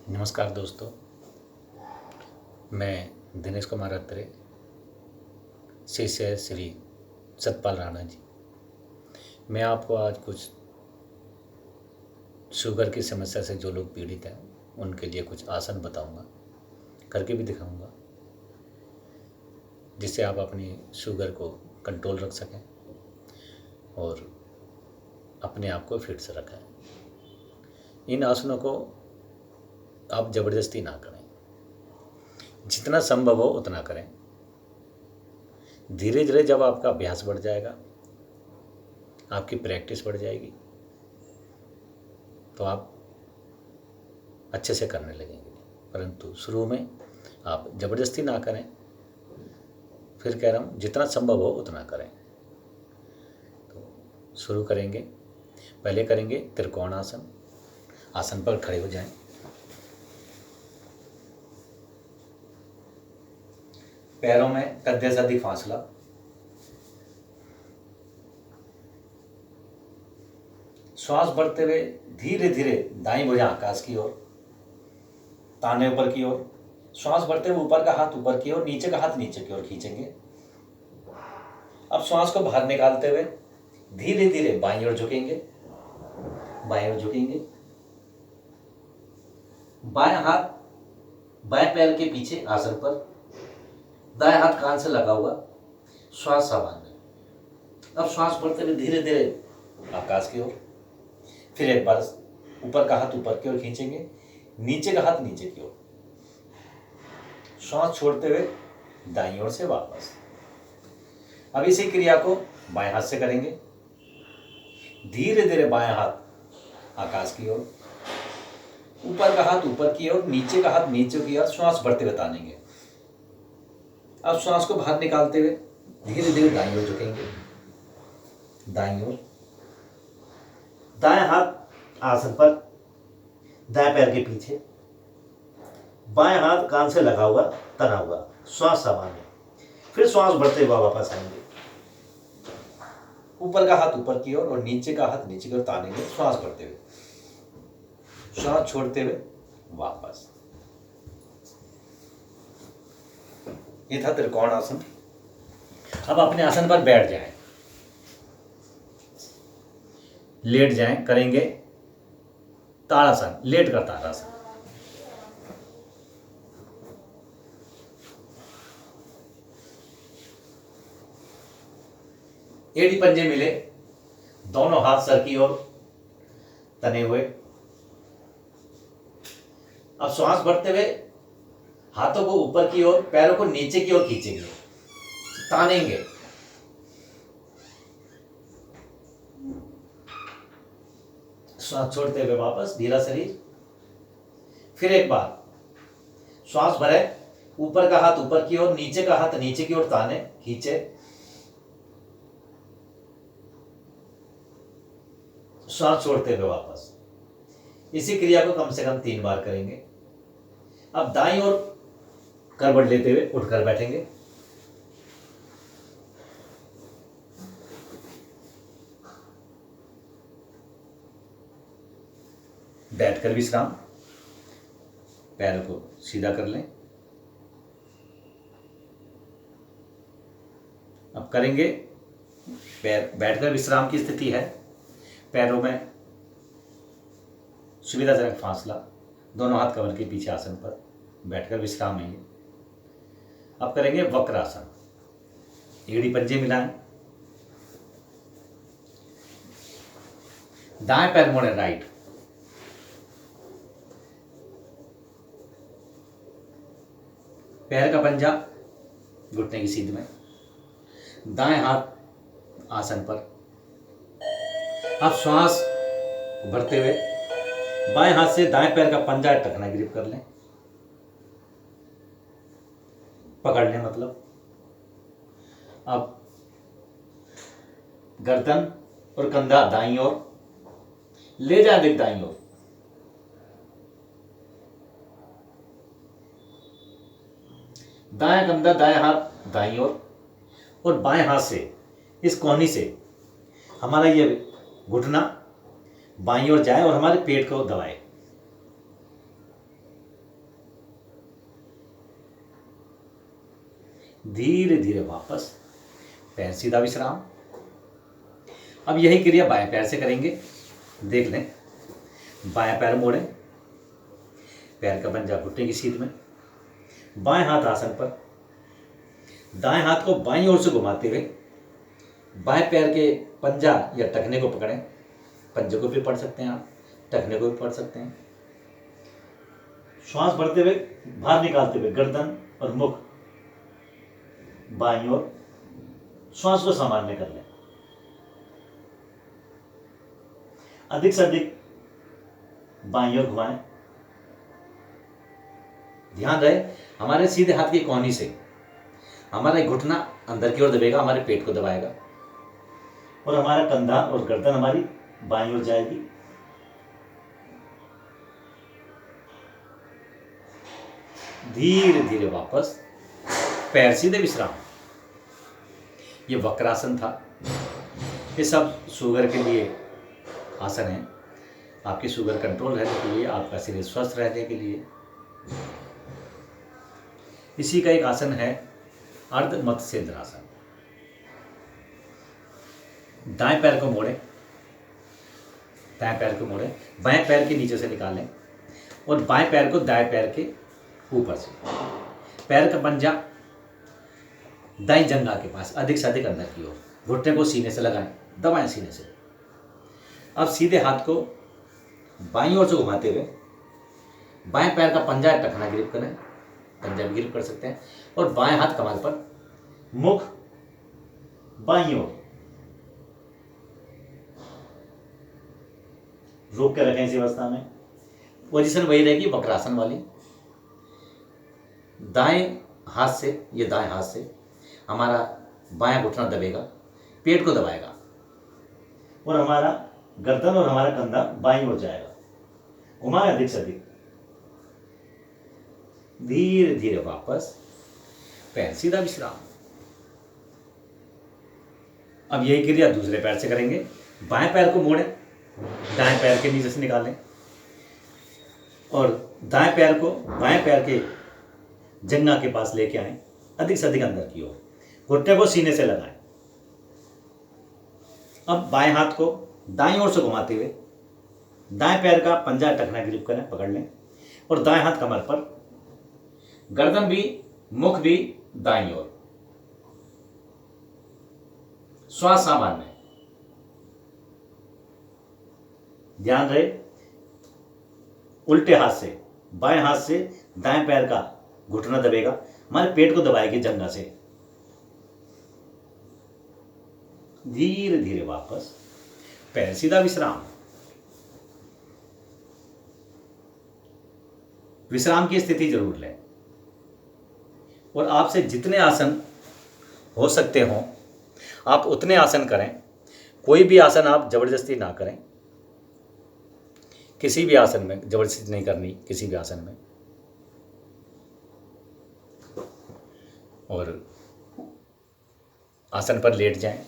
नमस्कार दोस्तों, मैं दिनेश कुमार अत्रे, शिष्य श्री सतपाल राणा जी। मैं आपको आज कुछ शुगर की समस्या से जो लोग पीड़ित हैं उनके लिए कुछ आसन बताऊंगा, करके भी दिखाऊंगा, जिससे आप अपनी शुगर को कंट्रोल रख सकें और अपने आप को फिट से रखें। इन आसनों को आप ज़बरदस्ती ना करें, जितना संभव हो उतना करें। धीरे धीरे जब आपका अभ्यास बढ़ जाएगा, आपकी प्रैक्टिस बढ़ जाएगी, तो आप अच्छे से करने लगेंगे। परंतु शुरू में आप ज़बरदस्ती ना करें। फिर कह रहा हूँ, जितना संभव हो उतना करें। तो शुरू करेंगे। पहले करेंगे त्रिकोण आसन। आसन पर खड़े हो जाएं। पैरों में कंधे से अधिक फासला। श्वास बढ़ते हुए धीरे धीरे दाईं भुजा आकाश की ओर, ताने ऊपर की ओर। श्वास बढ़ते हुए ऊपर का हाथ ऊपर की ओर, नीचे का हाथ नीचे की ओर खींचेंगे। अब श्वास को बाहर निकालते हुए धीरे धीरे बाईं ओर झुकेंगे, बाईं ओर झुकेंगे। बाएं हाथ बाएं पैर के पीछे आसन पर, दाएं हाथ कान से लगा हुआ, श्वास सामान्य। अब श्वास बढ़ते हुए धीरे धीरे आकाश की ओर। फिर एक बार ऊपर का हाथ ऊपर की ओर खींचेंगे, नीचे का हाथ नीचे की ओर। श्वास छोड़ते हुए दाईं ओर से वापस। अब इसी क्रिया को बाएं हाथ से करेंगे। धीरे धीरे बाएं हाथ आकाश की ओर, ऊपर का हाथ ऊपर की ओर, नीचे का हाथ नीचे की ओर। श्वास बढ़ते हुए तानेंगे। अब श्वास को बाहर निकालते हुए धीरे धीरे दाईं ओर झुकेंगे, दाईं ओर। दाएं हाथ आसन पर, दाएं पैर के पीछे, बाएं हाथ कान से लगा हुआ, तना हुआ, श्वास सामान्य। फिर श्वास बढ़ते हुए वापस आएंगे। ऊपर का हाथ ऊपर की ओर और नीचे का हाथ नीचे की ओर तानेंगे, श्वास बढ़ते हुए। श्वास छोड़ते हुए वापस। ये था त्रिकोण आसन। अब अपने आसन पर बैठ जाएं, लेट जाएं। करेंगे ताड़ासन, लेट कर ताड़ासन। एड़ी पंजे मिले, दोनों हाथ सर की ओर तने हुए। अब श्वास बढ़ते हुए हाथों को ऊपर की ओर, पैरों को नीचे की ओर खींचेंगे, तानेंगे। श्वास छोड़ते हुए वापस, ढीला शरीर। फिर एक बार श्वास भरे, ऊपर का हाथ ऊपर की ओर, नीचे का हाथ नीचे की ओर ताने, खींचे। श्वास छोड़ते हुए वापस। इसी क्रिया को कम से कम 3 बार करेंगे। अब दाईं ओर करवट लेते हुए उठकर बैठेंगे। बैठकर विश्राम। पैरों को सीधा कर लें। अब करेंगे पैर, बैठकर विश्राम की स्थिति है। पैरों में सुविधाजनक फासला, दोनों हाथ कमर के पीछे आसन पर, बैठकर विश्राम है ये। अब करेंगे वक्रासन। एड़ी पंजे मिलाएं, दाएं पैर मोड़े राइट, पैर का पंजा घुटने की सीध में, दाएं हाथ आसन पर। अब श्वास भरते हुए बाएं हाथ से दाएं पैर का पंजा टखना ग्रिप कर लें, पकड़ लें मतलब। अब गर्दन और कंधा दाईं ओर ले जाए, दिख दाईं ओर। दाएं कंधा, दाएं हाथ दाईं ओर, और बाएं हाथ से इस कोहनी से हमारा ये घुटना बाईं ओर जाए और हमारे पेट को दबाए। धीरे धीरे वापस, पैर सीधा विश्राम। अब यही क्रिया बाएं पैर से करेंगे। देख लें, बाएं पैर मोड़ें, पैर का पंजा घुटने की सीध में, बाएं हाथ आसन पर, दाएं हाथ को बाईं ओर से घुमाते हुए बाएं पैर के पंजा या टखने को पकड़ें। पंजे को भी पढ़ सकते हैं आप, टखने को भी पढ़ सकते हैं। श्वास भरते हुए बाहर निकालते हुए गर्दन और मुख बाईं ओर, श्वास को सामान्य कर लें। अधिक से अधिक बाईं ओर घुमाएं। ध्यान रहे, हमारे सीधे हाथ की कोहनी से हमारा घुटना अंदर की ओर दबेगा, हमारे पेट को दबाएगा, और हमारा कंधा और गर्दन हमारी बाईं ओर जाएगी। धीरे धीरे वापस, पैर सीधे विश्राम। ये वक्रासन था। ये सब शुगर के लिए आसन है, आपकी शुगर कंट्रोल रहने के लिए, आपका शरीर स्वस्थ रहने के लिए। इसी का एक आसन है अर्ध मत्स्येंद्रासन। दाएं पैर को मोड़ें, दाएं पैर को मोड़ें, बाएं पैर के नीचे से निकालें और बाएं पैर को दाएं पैर के ऊपर से, पैर का पंजा दाईं जंघा के पास, अधिक से अधिक अंदर की ओर, घुटने को सीने से लगाएं, दबाएं सीने से। अब सीधे हाथ को बाईं ओर से घुमाते हुए बाएं पैर का पंजा टखना ग्रिप करें, पंजा भी ग्रिप कर सकते हैं, और बाएं हाथ कमर पर, मुख बाईं ओर, रोक के रखें। इसी अवस्था में पोजीशन वही रहेगी वक्रासन वाली। दाएं हाथ से, ये दाएं हाथ से हमारा बायां घुटना दबेगा, पेट को दबाएगा, और हमारा गर्दन और हमारा कंधा बाईं ओर जाएगा। घुमाएं अधिक से अधिक। धीरे धीरे वापस, पैर सीधा विश्राम। अब यही क्रिया दूसरे पैर से करेंगे। बाएं पैर को मोड़ें, दाएं पैर के नीचे से निकालें, और दाएं पैर को बाएं पैर के जंघा के पास लेके आएं, अधिक से अधिक अंदर की ओर, घुटने को सीने से लगाएं। अब बाएं हाथ को दाईं ओर से घुमाते हुए दाएं पैर का पंजा टखना ग्रिप करें, पकड़ लें, और दाएं हाथ कमर पर, गर्दन भी, मुख भी दाईं ओर, श्वास सामान्य। ध्यान रहे, उल्टे हाथ से, बाएं हाथ से दाएं पैर का घुटना दबेगा, हमारे पेट को दबाएगी जंघा से। धीरे धीरे वापस, पैर सीधा विश्राम। विश्राम की स्थिति जरूर लें, और आपसे जितने आसन हो सकते हों आप उतने आसन करें। कोई भी आसन आप जबरदस्ती ना करें, किसी भी आसन में जबरदस्ती नहीं करनी, किसी भी आसन में। और आसन पर लेट जाएं।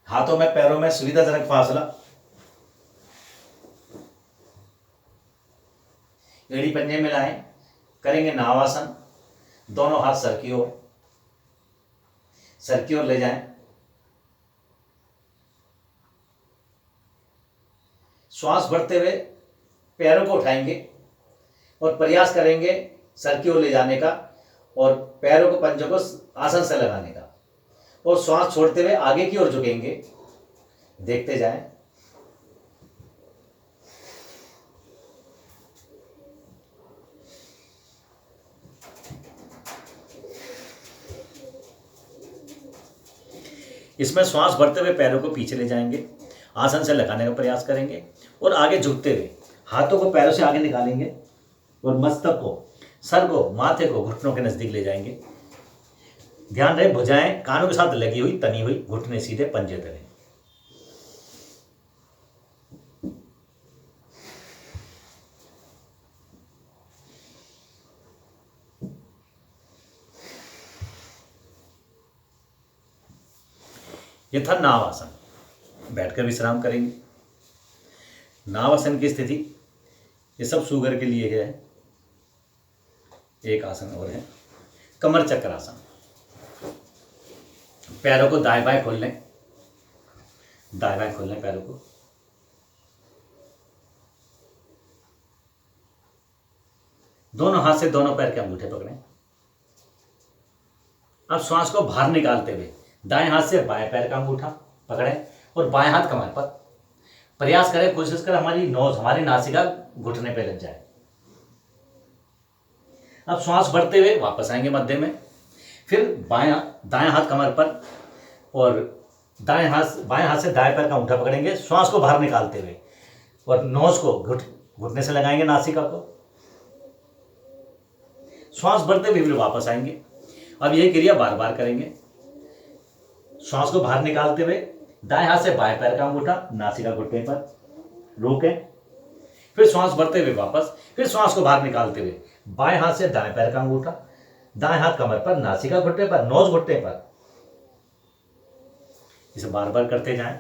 हाथों में पैरों में सुविधाजनक फासला, एड़ी पंजे मिलाएं, करेंगे नावासन। दोनों हाथ सर की ओर ले जाएं। श्वास भरते हुए पैरों को उठाएंगे और प्रयास करेंगे सर की ओर ले जाने का, और पैरों को पंजों को आसन से लगाने का, और श्वास छोड़ते हुए आगे की ओर झुकेंगे। देखते जाएं। इसमें श्वास भरते हुए पैरों को पीछे ले जाएंगे, आसन से लगाने का प्रयास करेंगे, और आगे झुकते हुए हाथों को पैरों से आगे निकालेंगे, और मस्तक को, सर को, माथे को घुटनों के नजदीक ले जाएंगे। ध्यान रहे, भुजाएं कानों के साथ लगी हुई, तनी हुई, घुटने सीधे, पंजे तले। यह था नाव आसन। बैठकर विश्राम करेंगे। नावासन की स्थिति, ये सब शुगर के लिए है। एक आसन और है, कमर चक्र आसन। पैरों को दाएं बाएं खोल लें, दाएं बाएं खोल लें पैरों को। दोनों हाथ से दोनों पैर के अंगूठे पकड़ें। अब श्वास को बाहर निकालते हुए दाएं हाथ से बाएं पैर का अंगूठा पकड़ें और बाएं हाथ कमर पर। प्रयास करें, कोशिश करें हमारी नोज, हमारी नासिका घुटने पे लग जाए। अब श्वास बढ़ते हुए वापस आएंगे मध्य में, फिर दाएं हाथ कमर पर और बाएं हाथ से दाएं पैर का अंगूठा पकड़ेंगे, श्वास को बाहर निकालते हुए और नोज को घुटने से लगाएंगे नासिका को। श्वास बढ़ते हुए फिर वापस आएंगे। अब यही क्रिया बार बार करेंगे। श्वास को बाहर निकालते हुए दाएं हाथ से बाएं पैर का अंगूठा नासिका घुटने पर रोकें, फिर श्वास बढ़ते हुए वापस, फिर श्वास को बाहर निकालते हुए बाएं हाथ से दाएं पैर का अंगूठा, दाएं हाथ कमर पर, नासिका घुटने पर, नोज घुटने पर। इसे बार बार करते जाएं।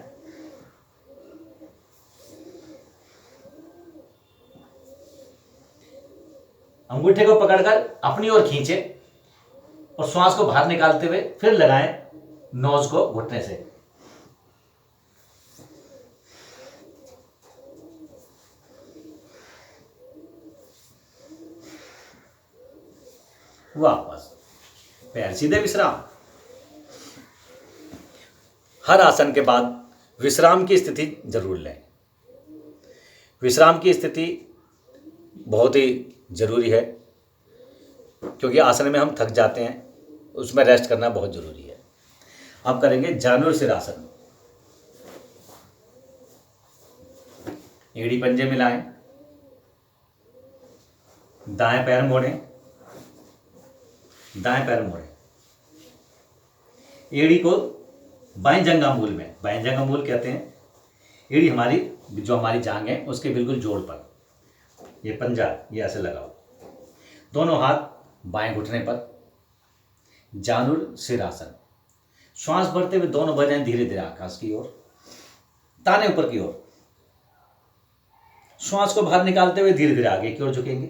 अंगूठे को पकड़कर अपनी ओर खींचे और श्वास को बाहर निकालते हुए फिर लगाएं नोज को घुटने से। वापस पैर सीधे, विश्राम। हर आसन के बाद विश्राम की स्थिति जरूर लें। विश्राम की स्थिति बहुत ही जरूरी है, क्योंकि आसन में हम थक जाते हैं, उसमें रेस्ट करना बहुत जरूरी है। अब करेंगे जानुर आसन। एड़ी पंजे मिलाएं, दाएं पैर मोड़ें, दाएं पैर मोड़ें। एड़ी को बाएं जंघामूल में, बाएं जंघामूल कहते हैं, एड़ी हमारी जो हमारी जांग है उसके बिल्कुल जोड़ पर, ये पंजा ये ऐसे लगाओ। दोनों हाथ बाएं घुटने पर, जानुर सिरासन। श्वास भरते हुए दोनों भुजाएं धीरे धीरे आकाश की ओर, ताने ऊपर की ओर। श्वास को बाहर निकालते हुए धीरे धीरे आगे की ओर झुकेंगे।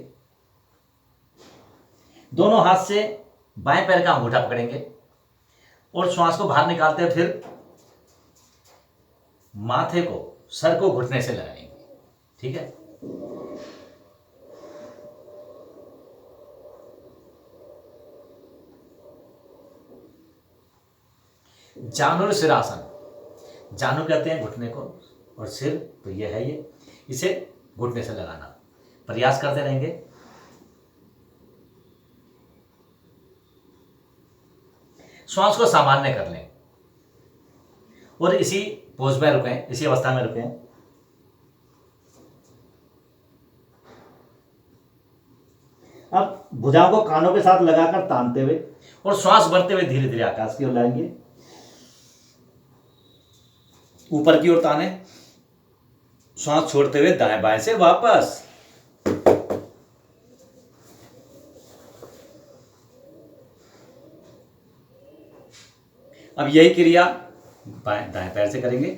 दोनों हाथ से बाएं पैर का अंगूठा पकड़ेंगे और श्वास को बाहर निकालते हुए फिर माथे को, सर को घुटने से लगाएंगे। ठीक है। जानुर सिरासन। जानु कहते हैं घुटने को और सिर तो ये है, ये इसे घुटने से लगाना। प्रयास करते रहेंगे। श्वास को सामान्य कर लें और इसी पोज में रुकें, इसी अवस्था में रुकें। अब भुजाओं को कानों के साथ लगाकर तानते हुए और श्वास भरते हुए धीरे धीरे आकाश की ओर लाएंगे, ऊपर की ओर ताने। श्वास छोड़ते हुए दाएं बाएं से वापस। अब यही क्रिया दाएं पैर से करेंगे।